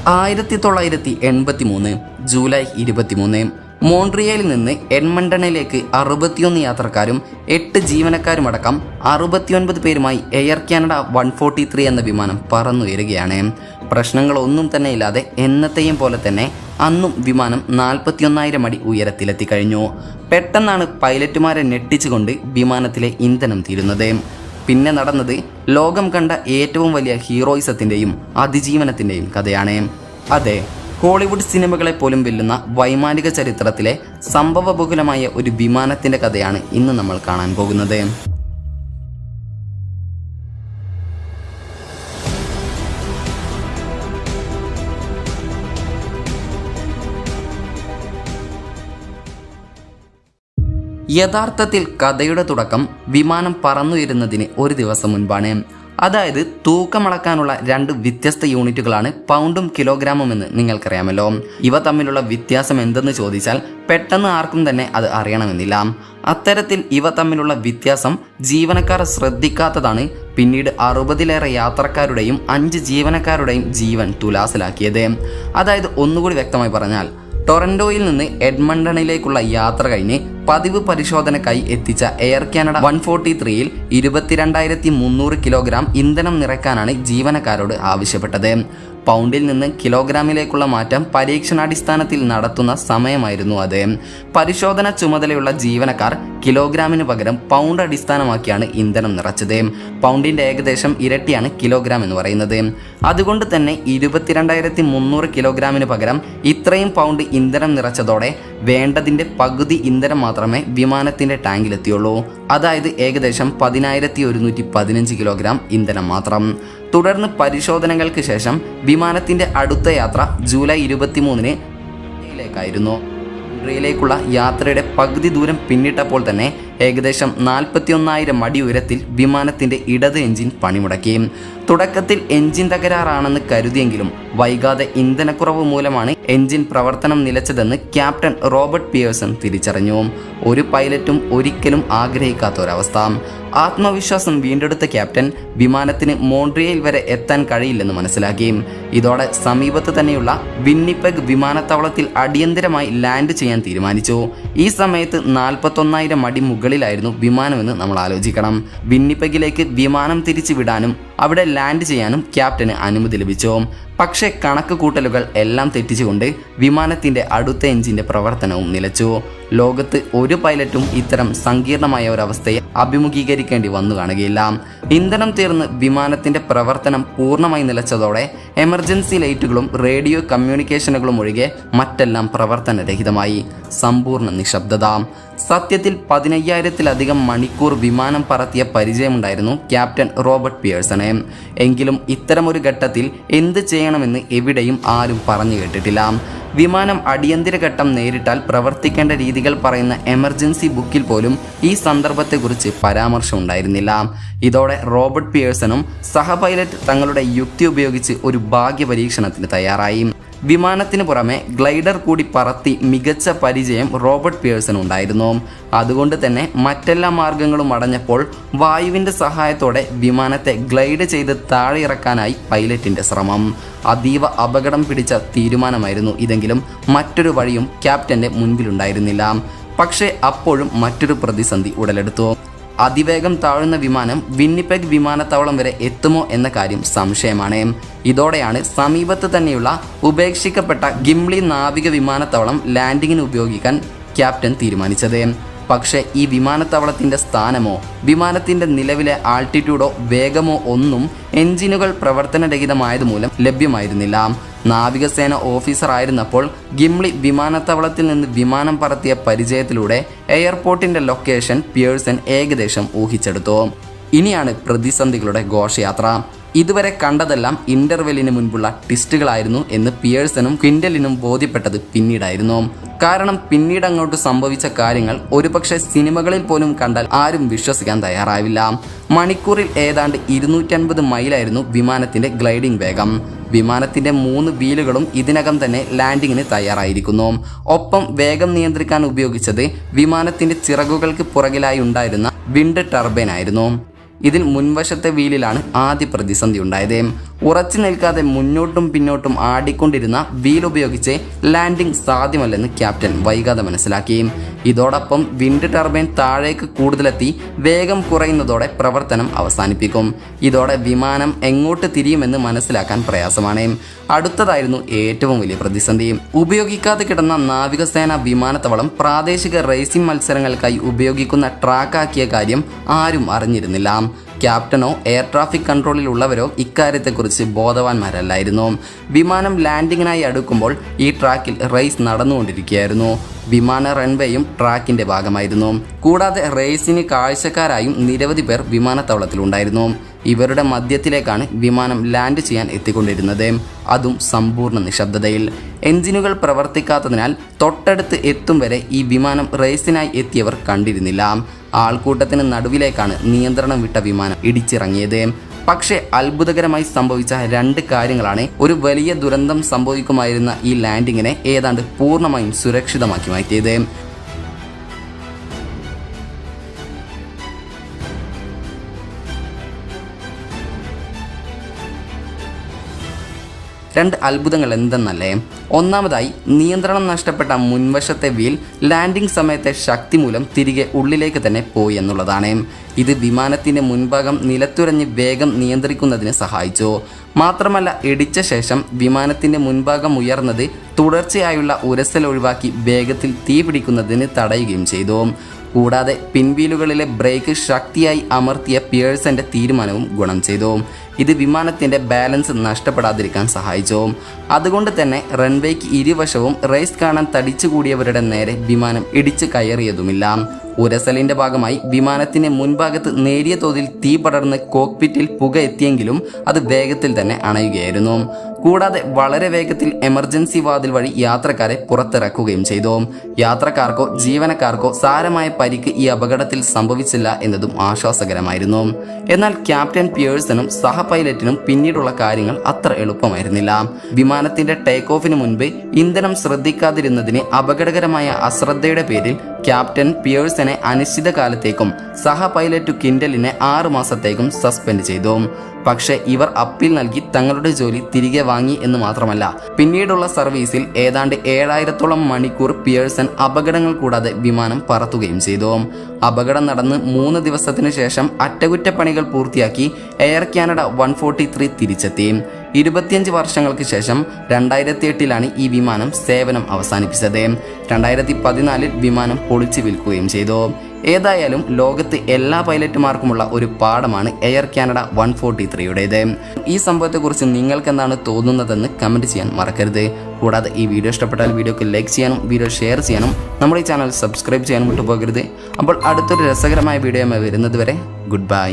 1983 July 23 മോൺട്രിയലിൽ നിന്ന് എഡ്മണ്ടണിലേക്ക് 61 യാത്രക്കാരും 8 ജീവനക്കാരുമടക്കം 69 പേരുമായി എയർ കാനഡ 143 എന്ന വിമാനം പറന്നുയരുകയാണ്. പ്രശ്നങ്ങളൊന്നും തന്നെ ഇല്ലാതെ എന്നത്തെയും പോലെ തന്നെ അന്നും വിമാനം 41,000 അടി ഉയരത്തിലെത്തിക്കഴിഞ്ഞു. പെട്ടെന്നാണ് പൈലറ്റുമാരെ ഞെട്ടിച്ചുകൊണ്ട് വിമാനത്തിലെ ഇന്ധനം തീരുന്നത്. പിന്നെ നടന്നത് ലോകം കണ്ട ഏറ്റവും വലിയ ഹീറോയിസത്തിൻ്റെയും അതിജീവനത്തിൻ്റെയും കഥയാണ്. അതെ, ഹോളിവുഡ് സിനിമകളെ പോലും വെല്ലുന്ന വൈമാനിക ചരിത്രത്തിലെ സംഭവബഹുലമായ ഒരു വിമാനത്തിൻ്റെ കഥയാണ് ഇന്ന് നമ്മൾ കാണാൻ പോകുന്നത്. യഥാർത്ഥത്തിൽ കഥയുടെ തുടക്കം വിമാനം പറന്നുയരുന്നതിന് ഒരു ദിവസം മുൻപാണ്. അതായത് തൂക്കമളക്കാനുള്ള 2 വ്യത്യസ്ത യൂണിറ്റുകളാണ് പൗണ്ടും കിലോഗ്രാമും എന്ന് നിങ്ങൾക്കറിയാമല്ലോ. ഇവ തമ്മിലുള്ള വ്യത്യാസം എന്തെന്ന് ചോദിച്ചാൽ പെട്ടെന്ന് ആർക്കും തന്നെ അത് അറിയണമെന്നില്ല. അത്തരത്തിൽ ഇവ തമ്മിലുള്ള വ്യത്യാസം ജീവനക്കാർ ശ്രദ്ധിക്കാത്തതാണ് പിന്നീട് 60-ലേറെ യാത്രക്കാരുടെയും 5 ജീവനക്കാരുടെയും ജീവൻ തുലാസിലാക്കിയത്. അതായത് ഒന്നുകൂടി വ്യക്തമായി പറഞ്ഞാൽ, ടൊറന്റോയിൽ നിന്ന് എഡ്മണ്ടണിലേക്കുള്ള യാത്ര കഴിഞ്ഞ് പതിവ് പരിശോധനയ്ക്കായി എത്തിച്ച എയർ കാനഡ 143യിൽ 22,300 കിലോഗ്രാം ഇന്ധനം നിറയ്ക്കാനാണ് ജീവനക്കാരോട് ആവശ്യപ്പെട്ടത്. പൗണ്ടിൽ നിന്ന് കിലോഗ്രാമിലേക്കുള്ള മാറ്റം പരീക്ഷണാടിസ്ഥാനത്തിൽ നടത്തുന്ന സമയമായിരുന്നു അത്. പരിശോധന ചുമതലയുള്ള ജീവനക്കാർ കിലോഗ്രാമിന് പകരം പൗണ്ട് അടിസ്ഥാനമാക്കിയാണ് ഇന്ധനം നിറച്ചത്. പൗണ്ടിൻ്റെ ഏകദേശം ഇരട്ടിയാണ് കിലോഗ്രാം എന്ന് പറയുന്നത്. അതുകൊണ്ട് തന്നെ 22,300 കിലോഗ്രാമിന് പകരം ഇത്രയും പൗണ്ട് ഇന്ധനം നിറച്ചതോടെ വേണ്ടതിൻ്റെ പകുതി ഇന്ധനം മാത്രമേ വിമാനത്തിൻ്റെ ടാങ്കിലെത്തിയുള്ളൂ. അതായത് ഏകദേശം 10,115 കിലോഗ്രാം ഇന്ധനം മാത്രം. തുടർന്ന് പരിശോധനകൾക്ക് ശേഷം വിമാനത്തിൻ്റെ അടുത്ത യാത്ര ജൂലൈ 23-ന് ലേക്കായിരുന്നു. ലേക്കുള്ള യാത്രയുടെ പകുതി ദൂരം പിന്നിട്ടപ്പോൾ തന്നെ ഏകദേശം 41,000 അടി ഉയരത്തിൽ വിമാനത്തിൻ്റെ ഇടത് എഞ്ചിൻ പണിമുടക്കി. തുടക്കത്തിൽ എഞ്ചിൻ തകരാറാണെന്ന് കരുതിയെങ്കിലും വൈകാതെ ഇന്ധനക്കുറവ് മൂലമാണ് എഞ്ചിൻ പ്രവർത്തനം നിലച്ചതെന്ന് ക്യാപ്റ്റൻ റോബർട്ട് പിയേഴ്സൺ തിരിച്ചറിഞ്ഞു. ഒരു പൈലറ്റും ഒരിക്കലും ആഗ്രഹിക്കാത്ത ഒരവസ്ഥ. ആത്മവിശ്വാസം വീണ്ടെടുത്ത ക്യാപ്റ്റൻ വിമാനത്തിന് മോൺട്രിയൽ വരെ എത്താൻ കഴിയില്ലെന്ന് മനസ്സിലാക്കി. ഇതോടെ സമീപത്ത് തന്നെയുള്ള വിന്നിപ്പെഗ് വിമാനത്താവളത്തിൽ അടിയന്തരമായി ലാൻഡ് ചെയ്യാൻ തീരുമാനിച്ചു. ഈ സമയത്ത് 41,000 അടി മുകളിലായിരുന്നു വിമാനമെന്ന് നമ്മൾ ആലോചിക്കണം. വിന്നിപ്പെഗിലേക്ക് വിമാനം തിരിച്ചു വിടാനും അവിടെ ലാൻഡ് ചെയ്യാനും ക്യാപ്റ്റന് അനുമതി ലഭിച്ചു. പക്ഷേ കണക്ക് കൂട്ടലുകൾ എല്ലാം തെറ്റിച്ചുകൊണ്ട് വിമാനത്തിൻ്റെ അടുത്ത എഞ്ചിൻ്റെ പ്രവർത്തനവും നിലച്ചു. ലോകത്ത് ഒരു പൈലറ്റും ഇത്തരം സങ്കീർണമായ ഒരവസ്ഥയെ അഭിമുഖീകരിക്കേണ്ടി വന്നു കാണുകയില്ല. ഇന്ധനം തീർന്ന് വിമാനത്തിൻ്റെ പ്രവർത്തനം പൂർണ്ണമായി നിലച്ചതോടെ എമർജൻസി ലൈറ്റുകളും റേഡിയോ കമ്മ്യൂണിക്കേഷനുകളും ഒഴികെ മറ്റെല്ലാം പ്രവർത്തനരഹിതമായി. സമ്പൂർണ്ണ നിശബ്ദത. സത്യത്തിൽ 15,000-ലധികം മണിക്കൂർ വിമാനം പറത്തിയ പരിചയമുണ്ടായിരുന്നു ക്യാപ്റ്റൻ റോബർട്ട് പിയേഴ്സണ്. എങ്കിലും ഇത്തരമൊരു ഘട്ടത്തിൽ എന്ത് ചെയ്യണമെന്ന് എവിടെയും ആരും പറഞ്ഞു കേട്ടിട്ടില്ല. വിമാനം അടിയന്തര ഘട്ടം നേരിട്ടാൽ പ്രവർത്തിക്കേണ്ട രീതികൾ പറയുന്ന എമർജൻസി ബുക്കിൽ പോലും ഈ സന്ദർഭത്തെക്കുറിച്ച് പരാമർശം ഉണ്ടായിരുന്നില്ല. ഇതോടെ റോബർട്ട് പിയേഴ്സണും സഹ പൈലറ്റ് തങ്ങളുടെ യുക്തി ഉപയോഗിച്ച് ഒരു ഭാഗ്യ പരീക്ഷണത്തിന് തയ്യാറായി. വിമാനത്തിന് പുറമെ ഗ്ലൈഡർ കൂടി പറത്തി മികച്ച പരിചയം റോബർട്ട് പിയേഴ്സൺ ഉണ്ടായിരുന്നു. അതുകൊണ്ട് തന്നെ മറ്റെല്ലാ മാർഗങ്ങളും അടഞ്ഞപ്പോൾ വായുവിൻ്റെ സഹായത്തോടെ വിമാനത്തെ ഗ്ലൈഡ് ചെയ്ത് താഴെ ഇറക്കാനായി പൈലറ്റിൻ്റെ ശ്രമം. അതീവ അപകടം പിടിച്ച തീരുമാനമായിരുന്നു ഇതെങ്കിലും മറ്റൊരു വഴിയും ക്യാപ്റ്റൻ്റെ മുൻപിലുണ്ടായിരുന്നില്ല. പക്ഷേ അപ്പോഴും മറ്റൊരു പ്രതിസന്ധി ഉടലെടുത്തു. അതിവേഗം താഴുന്ന വിമാനം വിന്നിപ്പെഗ് വിമാനത്താവളം വരെ എത്തുമോ എന്ന കാര്യം സംശയമാണ്. ഇതോടെയാണ് സമീപത്ത് തന്നെയുള്ള ഉപേക്ഷിക്കപ്പെട്ട ഗിംലി നാവിക വിമാനത്താവളം ലാൻഡിങ്ങിന് ഉപയോഗിക്കാൻ ക്യാപ്റ്റൻ തീരുമാനിച്ചത്. പക്ഷേ ഈ വിമാനത്താവളത്തിൻ്റെ സ്ഥാനമോ വിമാനത്തിൻ്റെ നിലവിലെ ആൾട്ടിറ്റ്യൂഡോ വേഗമോ ഒന്നും എഞ്ചിനുകൾ പ്രവർത്തനരഹിതമായതുമൂലം ലഭ്യമായിരുന്നില്ല. നാവികസേന ഓഫീസർ ആയിരുന്നപ്പോൾ ഗിംലി വിമാനത്താവളത്തിൽ നിന്ന് വിമാനം പറത്തിയ പരിചയത്തിലൂടെ എയർപോർട്ടിൻ്റെ ലൊക്കേഷൻ പിയേഴ്സൺ ഏകദേശം ഊഹിച്ചെടുത്തു. ഇനിയാണ് പ്രതിസന്ധികളുടെ ഘോഷയാത്ര. ഇതുവരെ കണ്ടതെല്ലാം ഇൻ്റർവെല്ലിന് മുൻപുള്ള ട്വിസ്റ്റുകളായിരുന്നു എന്ന് പിയേഴ്സണും ക്വിൻ്റലിനും ബോധ്യപ്പെട്ടത് പിന്നീടായിരുന്നു. കാരണം പിന്നീട് അങ്ങോട്ട് സംഭവിച്ച കാര്യങ്ങൾ ഒരുപക്ഷെ സിനിമകളിൽ പോലും കണ്ടാൽ ആരും വിശ്വസിക്കാൻ തയ്യാറാവില്ല. മണിക്കൂറിൽ ഏതാണ്ട് 250 മൈലായിരുന്നു വിമാനത്തിൻ്റെ ഗ്ലൈഡിംഗ് വേഗം. വിമാനത്തിൻ്റെ 3 വീലുകളും ഇതിനകം തന്നെ ലാൻഡിങ്ങിന് തയ്യാറായിരിക്കുന്നു. ഒപ്പം വേഗം നിയന്ത്രിക്കാൻ ഉപയോഗിച്ചത് വിമാനത്തിൻ്റെ ചിറകുകൾക്ക് പുറകിലായി ഉണ്ടായിരുന്ന വിൻഡ് ടർബൈൻ ആയിരുന്നു. ഇതിൽ മുൻവശത്തെ വീലിലാണ് ആദ്യ പ്രതിസന്ധി ഉണ്ടായത്. ഉറച്ചു നിൽക്കാതെ മുന്നോട്ടും പിന്നോട്ടും ആടിക്കൊണ്ടിരുന്ന വീൽ ഉപയോഗിച്ച് ലാൻഡിംഗ് സാധ്യമല്ലെന്ന് ക്യാപ്റ്റൻ വൈകാതെ മനസ്സിലാക്കി. ഇതോടൊപ്പം വിൻഡ് ടർബൈൻ താഴേക്ക് കൂടുതലെത്തി വേഗം കുറയുന്നതോടെ പ്രവർത്തനം അവസാനിപ്പിക്കും. ഇതോടെ വിമാനം എങ്ങോട്ട് തിരിയുമെന്ന് മനസ്സിലാക്കാൻ പ്രയാസമാണ്. അടുത്തതായിരുന്നു ഏറ്റവും വലിയ പ്രതിസന്ധി. ഉപയോഗിക്കാതെ കിടന്ന നാവികസേന വിമാനത്താവളം പ്രാദേശിക റേസിംഗ് മത്സരങ്ങൾക്കായി ഉപയോഗിക്കുന്ന ട്രാക്കാക്കിയ കാര്യം ആരും അറിഞ്ഞിരുന്നില്ല. ക്യാപ്റ്റനോ എയർ ട്രാഫിക് കൺട്രോളിലുള്ളവരോ ഇക്കാര്യത്തെക്കുറിച്ച് ബോധവാന്മാരല്ലായിരുന്നു. വിമാനം ലാൻഡിങ്ങിനായി അടുക്കുമ്പോൾ ഈ ട്രാക്കിൽ റേസ് നടന്നുകൊണ്ടിരിക്കുകയായിരുന്നു. വിമാന റൺവേയും ട്രാക്കിന്റെ ഭാഗമായിരുന്നു. കൂടാതെ റേസിന് കാഴ്ചക്കാരായും നിരവധി പേർ വിമാനത്താവളത്തിലുണ്ടായിരുന്നു. ഇവരുടെ മധ്യത്തിലേക്കാണ് വിമാനം ലാൻഡ് ചെയ്യാൻ എത്തിക്കൊണ്ടിരുന്നത്, അതും സമ്പൂർണ്ണ നിശബ്ദതയിൽ. എഞ്ചിനുകൾ പ്രവർത്തിക്കാത്തതിനാൽ തൊട്ടടുത്ത് എത്തും വരെ ഈ വിമാനം റേസിനായി എത്തിയവർ കണ്ടിരുന്നില്ല. ആൾക്കൂട്ടത്തിന് നടുവിലേക്കാണ് നിയന്ത്രണം വിട്ട വിമാനം ഇടിച്ചിറങ്ങിയത്. പക്ഷേ അത്ഭുതകരമായി സംഭവിച്ച 2 കാര്യങ്ങളാണ് ഒരു വലിയ ദുരന്തം സംഭവിക്കുമായിരുന്ന ഈ ലാൻഡിങ്ങിനെ ഏതാണ്ട് പൂർണ്ണമായും സുരക്ഷിതമാക്കി മാറ്റിയത്. രണ്ട് അത്ഭുതങ്ങൾ എന്തെന്നല്ലേ? ഒന്നാമതായി, നിയന്ത്രണം നഷ്ടപ്പെട്ട മുൻവശത്തെ വീൽ ലാൻഡിംഗ് സമയത്തെ ശക്തി മൂലം തിരികെ ഉള്ളിലേക്ക് തന്നെ പോയി എന്നുള്ളതാണ്. ഇത് വിമാനത്തിൻ്റെ മുൻഭാഗം നിലത്തുരഞ്ഞ് വേഗം നിയന്ത്രിക്കുന്നതിന് സഹായിച്ചു. മാത്രമല്ല, ഇടിച്ച ശേഷം വിമാനത്തിൻ്റെ മുൻഭാഗം ഉയർന്നത് തുടർച്ചയായുള്ള ഉരസൽ ഒഴിവാക്കി വേഗത്തിൽ തീ പിടിക്കുന്നതിന് തടയുകയും ചെയ്തു. കൂടാതെ പിൻവീലുകളിലെ ബ്രേക്ക് ശക്തിയായി അമർത്തിയ പിയേഴ്സന്റെ തീരുമാനവും ഗുണം ചെയ്തു. ഇത് വിമാനത്തിൻ്റെ ബാലൻസ് നഷ്ടപ്പെടാതിരിക്കാൻ സഹായിച്ചു. അതുകൊണ്ട് തന്നെ റൺവേക്ക് ഇരുവശവും റേസ് കാണാൻ തടിച്ചുകൂടിയവരുടെ നേരെ വിമാനം ഇടിച്ചു കയറിയതുമില്ല. ഉരസലിൻ്റെ ഭാഗമായി വിമാനത്തിൻ്റെ മുൻഭാഗത്ത് നേരിയ തോതിൽ തീ പടർന്ന് കോക്പിറ്റിൽ പുക എത്തിയെങ്കിലും അത് വേഗത്തിൽ തന്നെ അണയുകയായിരുന്നു. കൂടാതെ വളരെ വേഗത്തിൽ എമർജൻസി വാതിൽ വഴി യാത്രക്കാരെ പുറത്തിറക്കുകയും ചെയ്തു. യാത്രക്കാർക്കോ ജീവനക്കാർക്കോ സാരമായ പരിക്ക് ഈ അപകടത്തിൽ സംഭവിച്ചില്ല എന്നതും ആശ്വാസകരമായിരുന്നു. എന്നാൽ ക്യാപ്റ്റൻ പിയേഴ്സണും സഹ പൈലറ്റിനും പിന്നീടുള്ള കാര്യങ്ങൾ അത്ര എളുപ്പമായിരുന്നില്ല. വിമാനത്തിന്റെ ടേക്ക് ഓഫിന് മുൻപ് ഇന്ധനം ശ്രദ്ധിക്കാതിരുന്നതിന് അപകടകരമായ അശ്രദ്ധയുടെ പേരിൽ ക്യാപ്റ്റൻ പിയേഴ്സനെ അനിശ്ചിതകാലത്തേക്കും സഹ പൈലറ്റ് കിൻഡലിനെ 6 മാസത്തേക്കും സസ്പെൻഡ് ചെയ്തു. പക്ഷേ ഇവർ അപ്പീൽ നൽകി തങ്ങളുടെ ജോലി തിരികെ വാങ്ങി എന്ന് മാത്രമല്ല, പിന്നീടുള്ള സർവീസിൽ ഏതാണ്ട് 7000ഓളം മണിക്കൂർ പിയേഴ്സൺ അപകടങ്ങൾ കൂടാതെ വിമാനം പറത്തുകയും ചെയ്തു. അപകടം നടന്ന് 3 ദിവസത്തിനു ശേഷം അറ്റകുറ്റപ്പണികൾ പൂർത്തിയാക്കി എയർ കാനഡ 143 തിരിച്ചെത്തി. 25 വർഷങ്ങൾക്ക് ശേഷം 2008 ഈ വിമാനം സേവനം അവസാനിപ്പിച്ചത്. 2014 വിമാനം പൊളിച്ചു വിൽക്കുകയും ചെയ്തു. ഏതായാലും ലോകത്ത് എല്ലാ പൈലറ്റുമാർക്കുമുള്ള ഒരു പാഠമാണ് എയർ കാനഡ 143യുടേത്. ഈ സംഭവത്തെക്കുറിച്ച് നിങ്ങൾക്ക് എന്താണ് തോന്നുന്നതെന്ന് കമൻറ്റ് ചെയ്യാൻ മറക്കരുത്. കൂടാതെ ഈ വീഡിയോ ഇഷ്ടപ്പെട്ടാൽ വീഡിയോക്ക് ലൈക്ക് ചെയ്യാനും വീഡിയോ ഷെയർ ചെയ്യാനും നമ്മുടെ ഈ ചാനൽ സബ്സ്ക്രൈബ് ചെയ്യാനും വിട്ടുപോകരുത്. അപ്പോൾ അടുത്തൊരു രസകരമായ വീഡിയോയുമായി വരുന്നത് വരെ ഗുഡ് ബൈ.